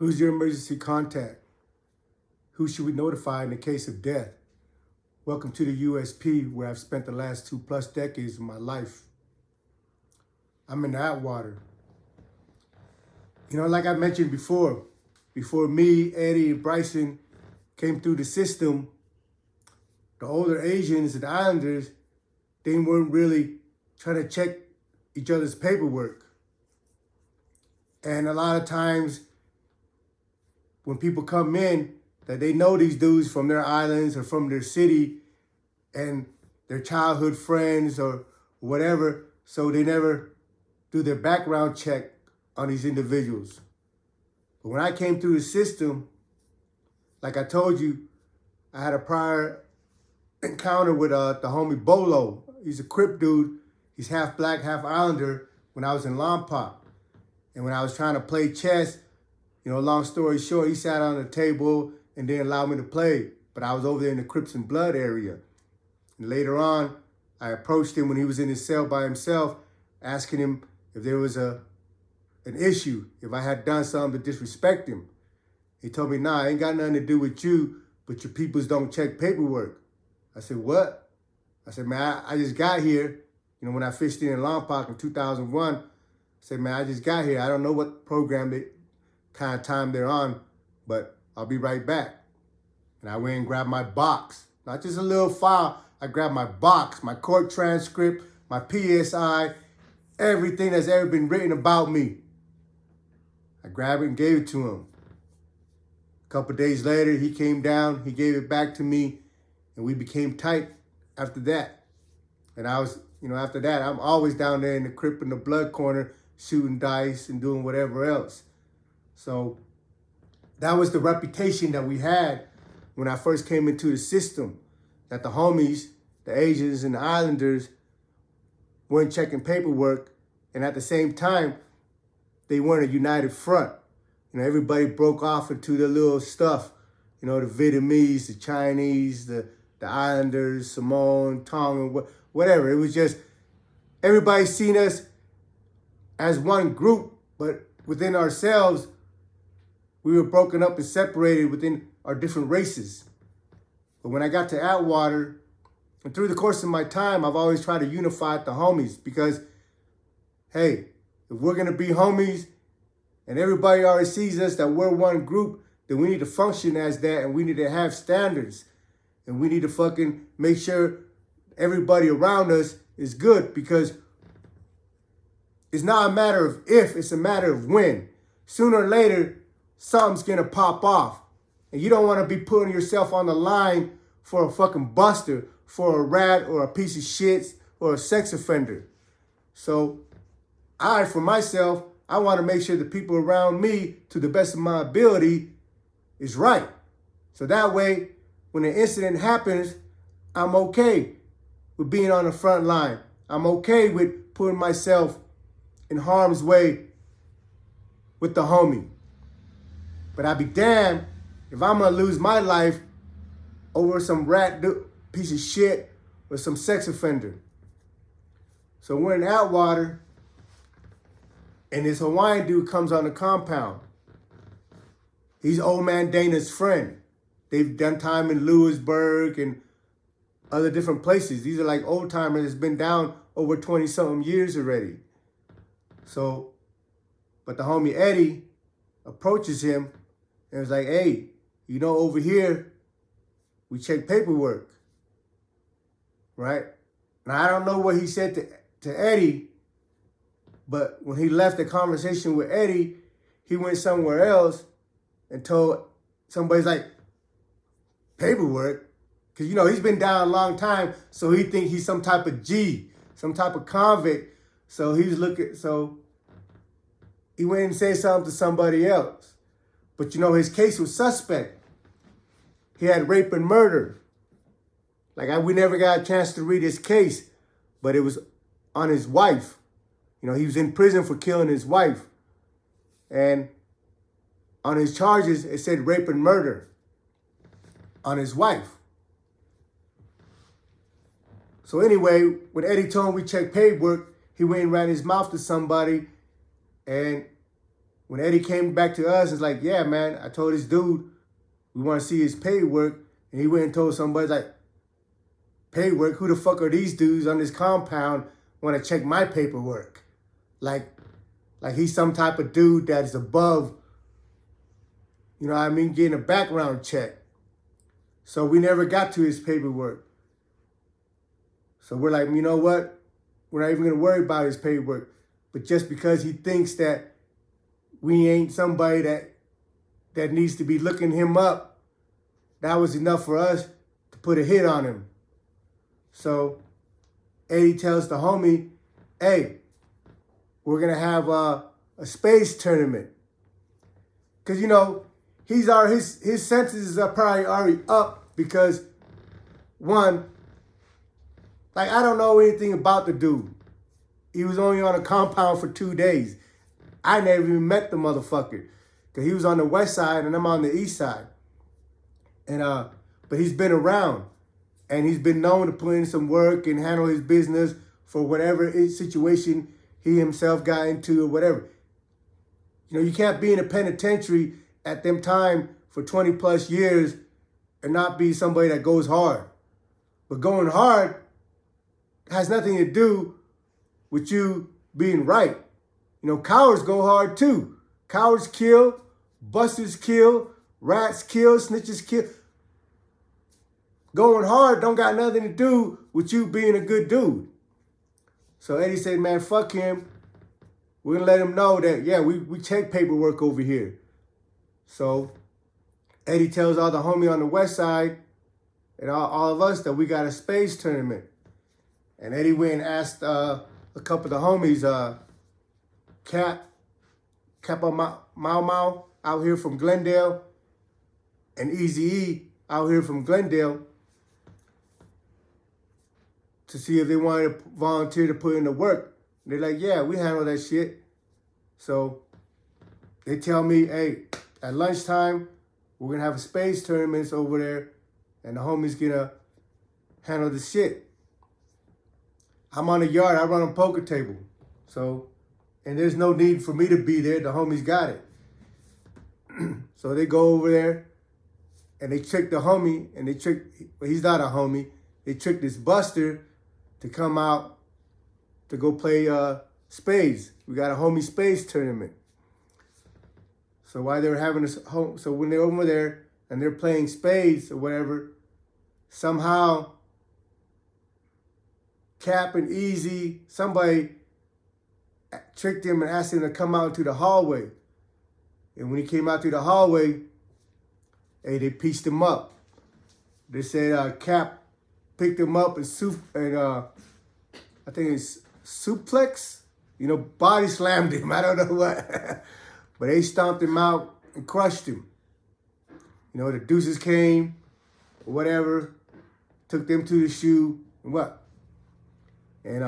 Who's your emergency contact? Who should we notify in the case of death? Welcome to the USP, where I've spent the last 2+ decades of my life. I'm in the Atwater. You know, like I mentioned before me, Eddie, and Bryson came through the system, the older Asians and the Islanders, they weren't really trying to check each other's paperwork. And a lot of times when people come in, that they know these dudes from their islands or from their city and their childhood friends or whatever, so they never do their background check on these individuals. But when I came through the system, like I told you, I had a prior encounter with the homie Bolo. He's a Crip dude. He's half black, half Islander when I was in Lompoc. And when I was trying to play chess, you know, long story short, he sat on the table and didn't allow me to play. But I was over there in the Crips and Blood area. And later on, I approached him when he was in his cell by himself, asking him if there was an issue, if I had done something to disrespect him. He told me, nah, it ain't got nothing to do with you, but your peoples don't check paperwork. I said, what? I said, man, I just got here. You know, when I fished in Lompoc in 2001, I said, man, I just got here. I don't know what program kind of time they're on, but I'll be right back. And I went and grabbed my box. Not just a little file. I grabbed my box, my court transcript, my PSI, everything that's ever been written about me. I grabbed it and gave it to him. A couple of days later, he came down, he gave it back to me, and we became tight after that. And I was, you know, after that, I'm always down there in the Crip and the Blood corner, shooting dice and doing whatever else. So that was the reputation that we had when I first came into the system, that the homies, the Asians and the Islanders weren't checking paperwork, and at the same time, they weren't a united front. You know, everybody broke off into their little stuff. You know, the Vietnamese, the Chinese, the Islanders, Samoan, Tongan, whatever. It was just, everybody seen us as one group, but within ourselves, we were broken up and separated within our different races. But when I got to Atwater, and through the course of my time, I've always tried to unify the homies because, hey, if we're going to be homies and everybody already sees us that we're one group, then we need to function as that, and we need to have standards. And we need to fucking make sure everybody around us is good, because it's not a matter of if, it's a matter of when. Sooner or later, something's going to pop off. And you don't want to be putting yourself on the line for a fucking buster, for a rat or a piece of shit or a sex offender. So for myself, I want to make sure the people around me, to the best of my ability, is right. So that way, when an incident happens, I'm okay with being on the front line. I'm okay with putting myself in harm's way with the homie. But I'd be damned if I'm going to lose my life over some rat piece of shit or some sex offender. So we're in Atwater, and this Hawaiian dude comes on the compound. He's old man Dana's friend. They've done time in Lewisburg and other different places. These are like old timers that's been down over 20-something years already. So, but the homie Eddie approaches him and was like, hey, you know, over here, we check paperwork, right? Now, I don't know what he said to Eddie, but when he left the conversation with Eddie, he went somewhere else and told somebody's like, paperwork? Because, you know, he's been down a long time, so he think he's some type of G, some type of convict. So he went and said something to somebody else. But, you know, his case was suspect. He had rape and murder. We never got a chance to read his case, but it was on his wife. You know, he was in prison for killing his wife. And on his charges, it said rape and murder on his wife. So anyway, when Eddie told him we checked paperwork, he went and ran his mouth to somebody, and when Eddie came back to us, it's like, yeah, man, I told this dude we want to see his paperwork, and he went and told somebody, like, paperwork? Who the fuck are these dudes on this compound want to check my paperwork? Like he's some type of dude that is above, you know what I mean, getting a background check. So we never got to his paperwork. So we're like, you know what? We're not even going to worry about his paperwork. But just because he thinks that we ain't somebody that needs to be looking him up, that was enough for us to put a hit on him. So Eddie tells the homie, hey, we're going to have a space tournament. Because, you know, his senses are probably already up because, one, like, I don't know anything about the dude. He was only on a compound for 2 days. I never even met the motherfucker. Because he was on the west side and I'm on the east side. And but he's been around. And he's been known to put in some work and handle his business for whatever situation he himself got into or whatever. You know, you can't be in a penitentiary at them time for 20 plus years and not be somebody that goes hard. But going hard has nothing to do with you being right. You know, cowards go hard too. Cowards kill, busters kill, rats kill, snitches kill. Going hard don't got nothing to do with you being a good dude. So Eddie said, man, fuck him. We're going to let him know that, yeah, we check paperwork over here. So Eddie tells all the homie on the west side and all of us that we got a space tournament. And Eddie went and asked a couple of the homies, Capo Mau out here from Glendale and Eazy-E out here from Glendale to see if they wanted to volunteer to put in the work. They're like, yeah, we handle that shit. So they tell me, hey, at lunchtime, we're going to have a space tournament over there, and the homie's going to handle the shit. I'm on the yard. I run a poker table. So, and there's no need for me to be there. The homies got it. So they go over there, and they trick the homie, and he's not a homie. They trick this buster to come out to go play spades. We got a homie spades tournament. So while they're having so when they're over there and they're playing spades or whatever, somehow Cap and Easy, somebody tricked him and asked him to come out to the hallway. And when he came out to the hallway, hey, they pieced him up. They said Cap picked him up and I think it's suplex, you know, body slammed him. I don't know what. But they stomped him out and crushed him. You know, the deuces came, or whatever, took them to the shoe, and what? And,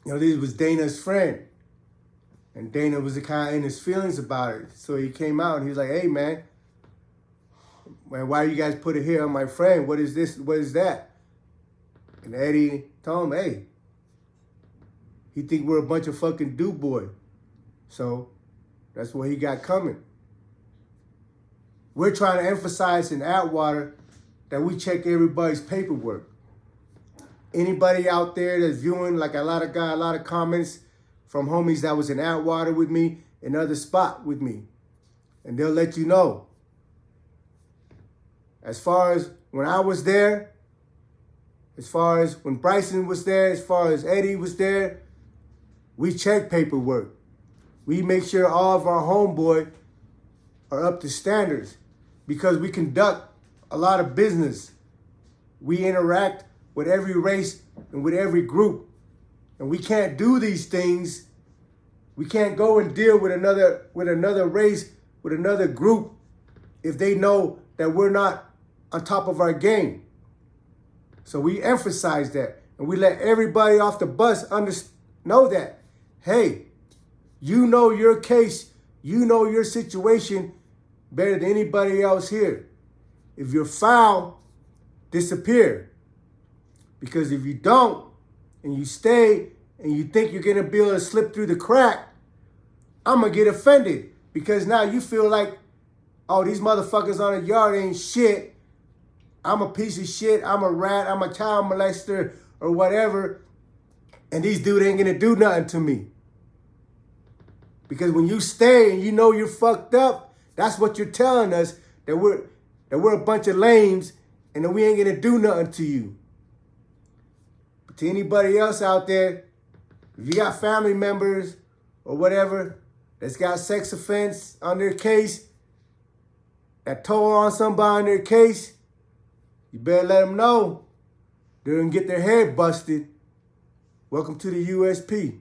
you know, this was Dana's friend. And Dana was kind of in his feelings about it. So he came out and he was like, hey, man, why you guys put it here on my friend? What is this? What is that? And Eddie told him, hey, he think we're a bunch of fucking do-boy. So that's what he got coming. We're trying to emphasize in Atwater that we check everybody's paperwork. Anybody out there that's viewing, like a lot of comments from homies that was in Atwater with me, another spot with me. And they'll let you know. As far as when I was there, as far as when Bryson was there, as far as Eddie was there, we check paperwork. We make sure all of our homeboy are up to standards because we conduct a lot of business. We interact with every race and with every group. And we can't do these things. We can't go and deal with another race, with another group, if they know that we're not on top of our game. So we emphasize that. And we let everybody off the bus know that. Hey, you know your case, you know your situation better than anybody else here. If you're foul, disappear. Because if you don't, and you stay, and you think you're going to be able to slip through the crack, I'm going to get offended because now you feel like, oh, these motherfuckers on the yard ain't shit. I'm a piece of shit. I'm a rat. I'm a child molester or whatever. And these dudes ain't going to do nothing to me. Because when you stay and you know you're fucked up, that's what you're telling us, that we're a bunch of lames and that we ain't going to do nothing to you. But to anybody else out there, if you got family members or whatever that's got sex offense on their case, that toll on somebody on their case, you better let them know. They're going to get their head busted. Welcome to the USP.